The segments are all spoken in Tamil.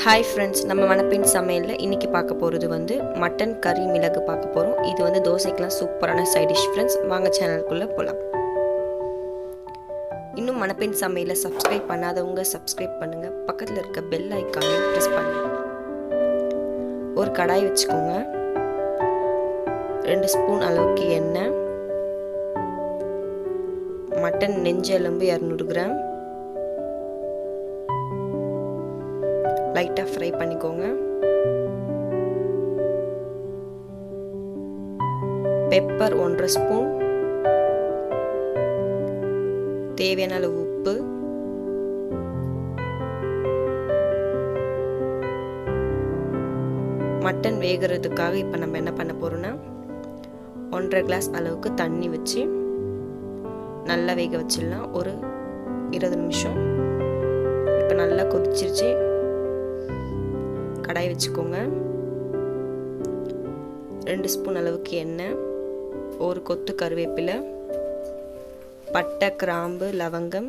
ஹாய் ஃப்ரெண்ட்ஸ், நம்ம மணப்பெண் சமையலில் இன்றைக்கி பார்க்க போகிறது வந்து மட்டன் கறி மிளகு பார்க்க போகிறோம். இது வந்து தோசைக்கெலாம் சூப்பரான சைட் டிஷ் ஃப்ரெண்ட்ஸ். வாங்க சேனலுக்குள்ளே போகலாம். இன்னும் மணப்பெண் சமையலை சப்ஸ்கிரைப் பண்ணாதவங்க சப்ஸ்கிரைப் பண்ணுங்கள். பக்கத்தில் இருக்க பெல் ஐக்கானையும் ப்ரெஸ் பண்ணுங்கள். ஒரு கடாய் வச்சுக்கோங்க. 2 ஸ்பூன் அளவுக்கு எண்ணெய், மட்டன் நெஞ்சு எலும்பு 200 கிராம் லைட்டாக ஃப்ரை பண்ணிக்கோங்க. பெப்பர் 1.5 ஸ்பூன், தேவையான அளவு உப்பு, மட்டன் வேகிறதுக்காக இப்போ நம்ம என்ன பண்ண போகிறோம்னா 1.5 கிளாஸ் அளவுக்கு தண்ணி வச்சு நல்லா வேக வச்சிடலாம். ஒரு 20 நிமிஷம். இப்போ நல்லா கொதிச்சிருச்சு. கடாய் வச்சுக்கோங்க. 2 ஸ்பூன் அளவுக்கு எண்ணெய், ஒரு கொத்து கருவேப்பிலை, பட்டை, கிராம்பு, லவங்கம்,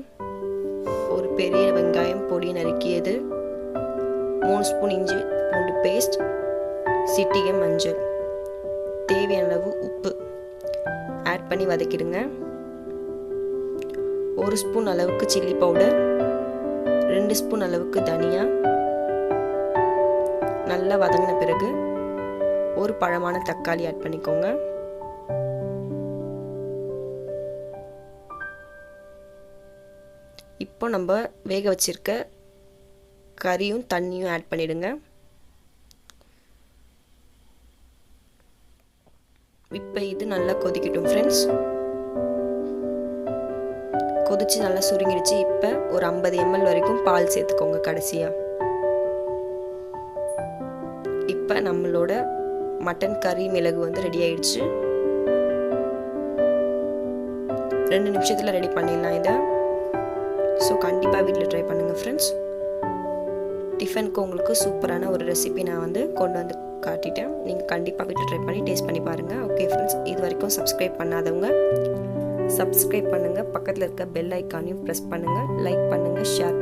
ஒரு பெரிய வெங்காயம் பொடி நறுக்கியது, 3 ஸ்பூன் இஞ்சி பூண்டு பேஸ்ட், சிட்டிகை மஞ்சள், தேவையான அளவு உப்பு ஆட் பண்ணி வதக்கிடுங்க. 1 ஸ்பூன் அளவுக்கு சில்லி பவுடர், 2 ஸ்பூன் அளவுக்கு தனியா. நல்லா வதங்கின பிறகு ஒரு பழமான தக்காளி ஆட் பண்ணிக்கோங்க. இப்போ நம்ம வேக வச்சிருக்க கறியும் தண்ணியும் ஆட் பண்ணிடுங்க. இப்போ இது நல்லா கொதிக்கட்டும் ஃப்ரெண்ட்ஸ். கொதிச்சு நல்லா சுருங்கிடுச்சு. இப்போ ஒரு 50 ml வரைக்கும் பால் சேர்த்துக்கோங்க கடைசியாக. இப்போ நம்மளோட மட்டன் கறி மிளகு வந்து ரெடி ஆயிடுச்சு. 2 நிமிஷத்தில் ரெடி பண்ணிடலாம் இதை. ஸோ கண்டிப்பாக வீட்டில் ட்ரை பண்ணுங்கள் ஃப்ரெண்ட்ஸ். டிஃபனுக்கு உங்களுக்கு சூப்பரான ஒரு ரெசிபி நான் வந்து கொண்டு வந்து காட்டிட்டேன். நீங்கள் கண்டிப்பாக வீட்டில் ட்ரை பண்ணி டேஸ்ட் பண்ணி பாருங்கள். ஓகே ஃப்ரெண்ட்ஸ், இது வரைக்கும் சப்ஸ்கிரைப் பண்ணாதவங்க சப்ஸ்கிரைப் பண்ணுங்கள். பக்கத்தில் இருக்க பெல் ஐக்கானையும் ப்ரெஸ் பண்ணுங்கள். லைக் பண்ணுங்கள், ஷேர்